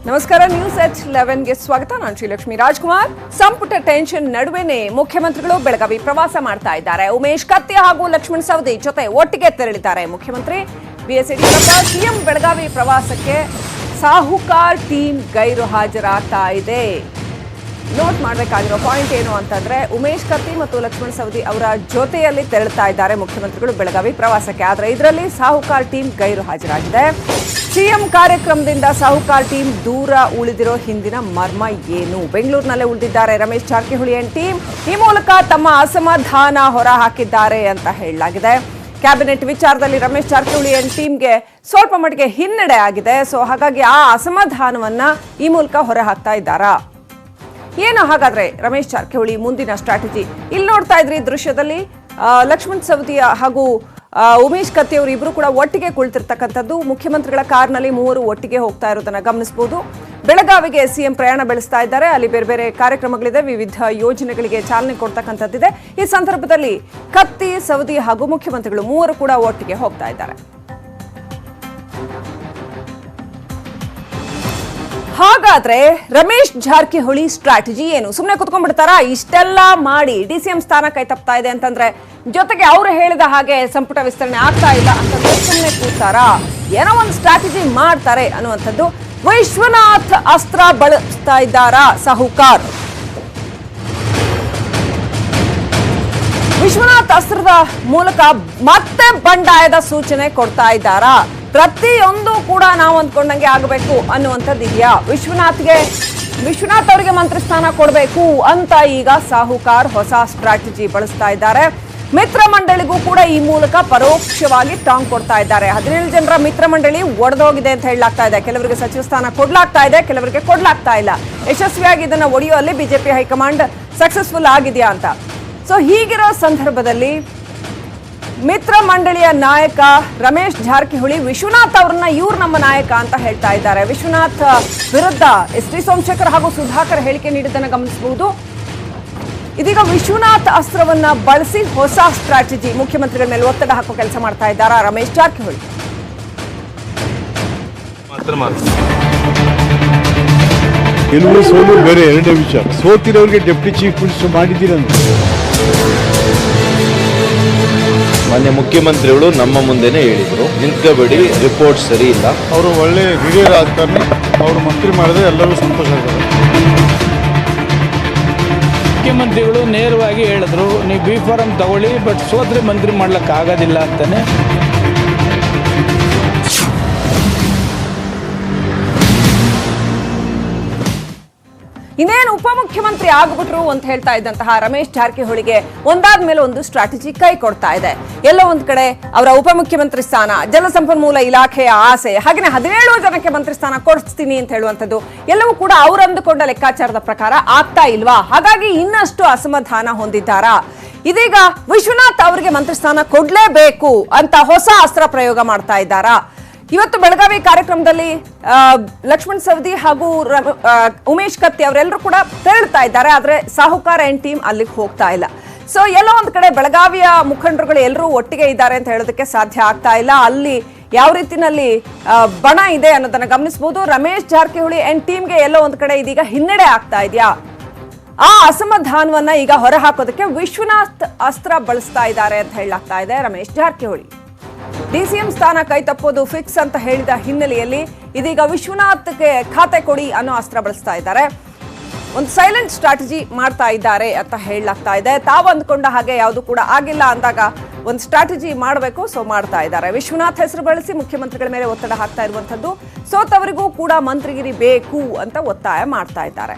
ನಮಸ್ಕಾರ news H 11ಗೆ ಸ್ವಾಗತ. ನಾನು ಶ್ರೀಲಕ್ಷ್ಮಿ ರಾಜ್ಕುಮಾರ್. ಸಂಪುಟ ಟೆನ್ಷನ್ ನಡುವೆನೇ ಮುಖ್ಯಮಂತ್ರಿಗಳು ಬೆಳಗಾವಿ ಪ್ರವಾಸ ಮಾಡ್ತಾ ಇದ್ದಾರೆ. ಉಮೇಶ್ ಕತ್ತಿ ಹಾಗೂ ಲಕ್ಷ್ಮಣ್ ಸವದಿ ಜೊತೆ ಒಟ್ಟಿಗೆ ತೆರಳಿದ್ದಾರೆ ಮುಖ್ಯಮಂತ್ರಿ ಬಿಎಸ್ ಯಡಿಯೂರಪ್ಪ. ಸಿಎಂ ಬೆಳಗಾವಿ ಪ್ರವಾಸಕ್ಕೆ ಸಾಹುಕಾರ್ ಟೀಮ್ ಗೈರು ಹಾಜರಾಗ್ತಾ ಇದೆ. ನೋಟ್ ಮಾಡಬೇಕಾಗಿರೋ ಪಾಯಿಂಟ್ ಏನು ಅಂತಂದ್ರೆ, ಉಮೇಶ್ ಕತ್ತಿ ಮತ್ತು ಲಕ್ಷ್ಮಣ್ ಸವದಿ ಅವರ ಜೊತೆಯಲ್ಲಿ ತೆರಳುತ್ತಾ ಇದ್ದಾರೆ ಮುಖ್ಯಮಂತ್ರಿಗಳು ಬೆಳಗಾವಿ ಪ್ರವಾಸಕ್ಕೆ. ಆದರೆ ಇದರಲ್ಲಿ ಸಾಹುಕಾರ್ ಟೀಮ್ ಗೈರು ಹಾಜರಾಗಿದೆ. ಸಿಎಂ ಕಾರ್ಯಕ್ರಮದಿಂದ ಸಾಹುಕಾರ್ ಟೀಮ್ ದೂರ ಉಳಿದಿರೋ ಹಿಂದಿನ ಮರ್ಮ ಏನು? ಬೆಂಗಳೂರಿನಲ್ಲೇ ಉಳಿದಿದ್ದಾರೆ ರಮೇಶ್ ಜಾರಕಿಹೊಳಿ ಅಂಡ್ ಟೀಮ್. ಈ ಮೂಲಕ ತಮ್ಮ ಅಸಮಾಧಾನ ಹೊರ ಹಾಕಿದ್ದಾರೆ ಅಂತ ಹೇಳಲಾಗಿದೆ. ಕ್ಯಾಬಿನೆಟ್ ವಿಚಾರದಲ್ಲಿ ರಮೇಶ್ ಜಾರಕಿಹೊಳಿ ಅಂಡ್ ಟೀಮ್ಗೆ ಸ್ವಲ್ಪ ಮಟ್ಟಿಗೆ ಹಿನ್ನಡೆ ಆಗಿದೆ. ಸೊ ಹಾಗಾಗಿ ಆ ಅಸಮಾಧಾನವನ್ನ ಈ ಮೂಲಕ ಹೊರ ಹಾಕ್ತಾ ಇದ್ದಾರಾ? ಏನು ಹಾಗಾದ್ರೆ ರಮೇಶ್ ಜಾರಕಿಹೊಳಿ ಮುಂದಿನ ಸ್ಟ್ರಾಟಜಿ? ಇಲ್ಲಿ ನೋಡ್ತಾ ಇದ್ರಿ ದೃಶ್ಯದಲ್ಲಿ ಲಕ್ಷ್ಮಣ್ ಸವದಿ ಹಾಗೂ ಉಮೇಶ್ ಕತ್ತಿ ಅವರು ಇಬ್ರು ಕೂಡ ಒಟ್ಟಿಗೆ ಕುಳಿತಿರ್ತಕ್ಕಂಥದ್ದು. ಮುಖ್ಯಮಂತ್ರಿಗಳ ಕಾರ್ನಲ್ಲಿ ಮೂವರು ಒಟ್ಟಿಗೆ ಹೋಗ್ತಾ ಇರೋದನ್ನ ಗಮನಿಸಬಹುದು. ಬೆಳಗಾವಿಗೆ ಸಿಎಂ ಪ್ರಯಾಣ ಬೆಳೆಸ್ತಾ ಇದ್ದಾರೆ. ಅಲ್ಲಿ ಬೇರೆ ಬೇರೆ ಕಾರ್ಯಕ್ರಮಗಳಿದೆ, ವಿವಿಧ ಯೋಜನೆಗಳಿಗೆ ಚಾಲನೆ ಕೊಡ್ತಕ್ಕಂಥದ್ದಿದೆ. ಈ ಸಂದರ್ಭದಲ್ಲಿ ಕತ್ತಿ, ಸವದಿ ಹಾಗೂ ಮುಖ್ಯಮಂತ್ರಿಗಳು ಮೂವರು ಕೂಡ ಒಟ್ಟಿಗೆ ಹೋಗ್ತಾ ಇದ್ದಾರೆ. ಹಾಗಾದ್ರೆ ರಮೇಶ್ ಜಾರಕಿಹೊಳಿ ಸ್ಟ್ರಾಟಜಿ ಏನು? ಸುಮ್ಮನೆ ಕುತ್ಕೊಂಡ್ಬಿಡ್ತಾರಾ? ಇಷ್ಟೆಲ್ಲ ಮಾಡಿ ಡಿಸಿಎಂ ಸ್ಥಾನ ಕೈ ತಪ್ತಾ ಇದೆ ಅಂತಂದ್ರೆ, ಜೊತೆಗೆ ಅವರು ಹೇಳಿದ ಹಾಗೆ ಸಂಪುಟ ವಿಸ್ತರಣೆ ಆಗ್ತಾ ಇಲ್ಲ ಅಂತಂದ್ರೆ ಸುಮ್ಮನೆ ಕೂತಾರಾ? ಏನೋ ಒಂದು ಸ್ಟ್ರಾಟಜಿ ಮಾಡ್ತಾರೆ ಅನ್ನುವಂಥದ್ದು. ವಿಶ್ವನಾಥ್ ಅಸ್ತ್ರ ಬಳಸ್ತಾ ಇದ್ದಾರಾ ಸಾಹುಕಾರ್? ವಿಶ್ವನಾಥ್ ಅಸ್ತ್ರದ ಮೂಲಕ ಮತ್ತೆ ಬಂಡಾಯದ ಸೂಚನೆ ಕೊಡ್ತಾ ಇದ್ದಾರಾ? ಪ್ರತಿಯೊಂದು ಕೂಡ ನಾವು ಅಂದ್ಕೊಂಡಂಗೆ ಆಗಬೇಕು ಅನ್ನುವಂಥದ್ದು ಇದೆಯಾ? ವಿಶ್ವನಾಥ್ ಅವರಿಗೆ ಮಂತ್ರಿ ಸ್ಥಾನ ಕೊಡಬೇಕು ಅಂತ ಈಗ ಸಾಹುಕಾರ್ ಹೊಸ ಸ್ಟ್ರಾಟಜಿ ಬಳಸ್ತಾ ಇದ್ದಾರೆ. ಮಿತ್ರ ಮಂಡಳಿಗೂ ಕೂಡ ಈ ಮೂಲಕ ಪರೋಕ್ಷವಾಗಿ ಟಾಂಗ್ ಕೊಡ್ತಾ ಇದ್ದಾರೆ. 17 ಜನರ ಮಿತ್ರ ಮಂಡಳಿ ಒಡೆದೋಗಿದೆ ಅಂತ ಹೇಳಲಾಗ್ತಾ ಇದೆ. ಕೆಲವರಿಗೆ ಸಚಿವ ಸ್ಥಾನ ಕೊಡ್ಲಾಗ್ತಾ ಇದೆ, ಕೆಲವರಿಗೆ ಕೊಡ್ಲಾಗ್ತಾ ಇಲ್ಲ. ಯಶಸ್ವಿಯಾಗಿ ಇದನ್ನ ಒಡೆಯುವಲ್ಲಿ ಬಿಜೆಪಿ ಹೈಕಮಾಂಡ್ ಸಕ್ಸಸ್ಫುಲ್ ಆಗಿದೆಯಾ ಅಂತ. ಸೊ ಹೀಗಿರೋ ಸಂದರ್ಭದಲ್ಲಿ ಮಿತ್ರ ಮಂಡಳಿಯ ನಾಯಕ ರಮೇಶ್ ಜಾರಕಿಹೊಳಿ ವಿಶ್ವನಾಥ್ ಅವರನ್ನ ಇವ್ರು ನಮ್ಮ ನಾಯಕ ಅಂತ ಹೇಳ್ತಾ ಇದ್ದಾರೆ. ವಿಶ್ವನಾಥ್ ವಿರುದ್ಧ ಎಸ್.ಟಿ. ಸೋಮಶೇಖರ್ ಹಾಗೂ ಸುಧಾಕರ್ ಹೇಳಿಕೆ ನೀಡಿದ್ದನ್ನು ಗಮನಿಸಬಹುದು. ಇದೀಗ ವಿಶ್ವನಾಥ್ ಅಸ್ತ್ರವನ್ನ ಬಳಸಿ ಹೊಸ ಸ್ಟ್ರಾಟಜಿ ಮುಖ್ಯಮಂತ್ರಿಗಳ ಮೇಲೆ ಒತ್ತಡ ಹಾಕೋ ಕೆಲಸ ಮಾಡ್ತಾ ಇದ್ದಾರಾ ರಮೇಶ್ ಜಾರಕಿಹೊಳಿ? ಗೆಲುವು ಸೋಲು ಬೇರೆ ಎರಡೇ ವಿಚಾರ. ಸೋತಿರೋರಿಗೆ ಡೆಪ್ಟಿ ಚೀಫ್ ಮಿನಿಸ್ಟರ್ ಮಾಡಿದ್ದೀರಂತ ಮಾನ್ಯ ಮುಖ್ಯಮಂತ್ರಿಗಳು ನಮ್ಮ ಮುಂದೆನೇ ಹೇಳಿದರು, ನಿಂತ್ಕೋಬೇಡಿ, ರಿಪೋರ್ಟ್ ಸರಿ ಇಲ್ಲ. ಅವರು ಒಳ್ಳೆ ಹಿರಿಯ ರಾಜಕಾರಣಿ, ಅವರು ಮಂತ್ರಿ ಮಾಡಿದ್ರೆ ಎಲ್ಲರೂ ಸಂತೋಷ ಆಗ್ತದೆ. ಮುಖ್ಯಮಂತ್ರಿಗಳು ನೇರವಾಗಿ ಹೇಳಿದ್ರು, ನೀವು ಬಿ ಫಾರಂ ತಗೊಳ್ಳಿ, ಬಟ್ ಸೋತ್ರೆ ಮಂತ್ರಿ ಮಾಡ್ಲಿಕ್ಕೆ ಆಗೋದಿಲ್ಲ ಅಂತಾನೆ. ಇನ್ನೇನು ಉಪಮುಖ್ಯಮಂತ್ರಿ ಆಗ್ಬಿಟ್ರು ಅಂತ ಹೇಳ್ತಾ ಇದ್ದಂತಹ ರಮೇಶ್ ಜಾರಕಿಹೊಳಿಗೆ ಒಂದಾದ್ಮೇಲೆ ಒಂದು ಸ್ಟ್ರಾಟಜಿ ಕೈ ಕೊಡ್ತಾ ಇದೆ. ಎಲ್ಲೋ ಒಂದ್ ಕಡೆ ಅವರ ಉಪಮುಖ್ಯಮಂತ್ರಿ ಸ್ಥಾನ, ಜಲಸಂಪನ್ಮೂಲ ಇಲಾಖೆಯ ಆಸೆ, ಹಾಗೆಯೇ 17 ಜನಕ್ಕೆ ಮಂತ್ರಿ ಸ್ಥಾನ ಕೊಡಿಸ್ತೀನಿ ಅಂತ ಹೇಳುವಂಥದ್ದು ಎಲ್ಲವೂ ಕೂಡ ಅವರು ಅಂದುಕೊಂಡ ಲೆಕ್ಕಾಚಾರದ ಪ್ರಕಾರ ಆಗ್ತಾ ಇಲ್ವಾ? ಹಾಗಾಗಿ ಇನ್ನಷ್ಟು ಅಸಮಾಧಾನ ಹೊಂದಿದ್ದಾರಾ? ಇದೀಗ ವಿಶ್ವನಾಥ್ ಅವರಿಗೆ ಮಂತ್ರಿ ಸ್ಥಾನ ಕೊಡ್ಲೇಬೇಕು ಅಂತ ಹೊಸ ಅಸ್ತ್ರ ಪ್ರಯೋಗ ಮಾಡ್ತಾ ಇದ್ದಾರಾ? ಇವತ್ತು ಬೆಳಗಾವಿ ಕಾರ್ಯಕ್ರಮದಲ್ಲಿ ಲಕ್ಷ್ಮಣ್ ಸವದಿ ಹಾಗೂ ಉಮೇಶ್ ಕತ್ತಿ ಅವರೆಲ್ಲರೂ ಕೂಡ ತೆರಳುತ್ತಾ ಇದ್ದಾರೆ. ಆದ್ರೆ ಸಾಹುಕಾರ್ ಅಂಡ್ ಟೀಮ್ ಅಲ್ಲಿಗೆ ಹೋಗ್ತಾ ಇಲ್ಲ. ಸೊ ಎಲ್ಲೋ ಒಂದ್ ಕಡೆ ಬೆಳಗಾವಿಯ ಮುಖಂಡರುಗಳು ಎಲ್ಲರೂ ಒಟ್ಟಿಗೆ ಇದ್ದಾರೆ ಅಂತ ಹೇಳೋದಕ್ಕೆ ಸಾಧ್ಯ ಆಗ್ತಾ ಇಲ್ಲ. ಅಲ್ಲಿ ಯಾವ ರೀತಿನಲ್ಲಿ ಬಣ ಇದೆ ಅನ್ನೋದನ್ನ ಗಮನಿಸಬಹುದು. ರಮೇಶ್ ಜಾರಕಿಹೊಳಿ ಅಂಡ್ ಟೀಮ್ಗೆ ಎಲ್ಲೋ ಒಂದ್ ಕಡೆ ಇದೀಗ ಹಿನ್ನಡೆ ಆಗ್ತಾ ಇದೆಯಾ? ಆ ಅಸಮಾಧಾನವನ್ನ ಈಗ ಹೊರ ಹಾಕೋದಕ್ಕೆ ವಿಶ್ವನಾಥ್ ಅಸ್ತ್ರ ಬಳಸ್ತಾ ಇದ್ದಾರೆ ಅಂತ ಹೇಳಲಾಗ್ತಾ ಇದೆ ರಮೇಶ್ ಜಾರಕಿಹೊಳಿ. ಡಿಸಿಎಂ ಸ್ಥಾನ ಕೈ ತಪ್ಪೋದು ಫಿಕ್ಸ್ ಅಂತ ಹೇಳಿದ ಹಿನ್ನೆಲೆಯಲ್ಲಿ ಇದೀಗ ವಿಶ್ವನಾಥ್ಗೆ ಖಾತೆ ಕೊಡಿ ಅನ್ನೋ ಅಸ್ತ್ರ ಬಳಸ್ತಾ ಇದ್ದಾರೆ. ಒಂದು ಸೈಲೆಂಟ್ ಸ್ಟ್ರಾಟಜಿ ಮಾಡ್ತಾ ಇದ್ದಾರೆ ಅಂತ ಹೇಳಲಾಗ್ತಾ ಇದೆ. ತಾವು ಅಂದ್ಕೊಂಡ ಹಾಗೆ ಯಾವುದು ಕೂಡ ಆಗಿಲ್ಲ ಅಂದಾಗ ಒಂದು ಸ್ಟ್ರಾಟಜಿ ಮಾಡಬೇಕು, ಸೊ ಮಾಡ್ತಾ ಇದ್ದಾರೆ. ವಿಶ್ವನಾಥ್ ಹೆಸರು ಬಳಸಿ ಮುಖ್ಯಮಂತ್ರಿಗಳ ಮೇಲೆ ಒತ್ತಡ ಹಾಕ್ತಾ ಇರುವಂತದ್ದು. ಸೋತವರಿಗೂ ಕೂಡ ಮಂತ್ರಿಗಿರಿ ಬೇಕು ಅಂತ ಒತ್ತಾಯ ಮಾಡ್ತಾ ಇದ್ದಾರೆ.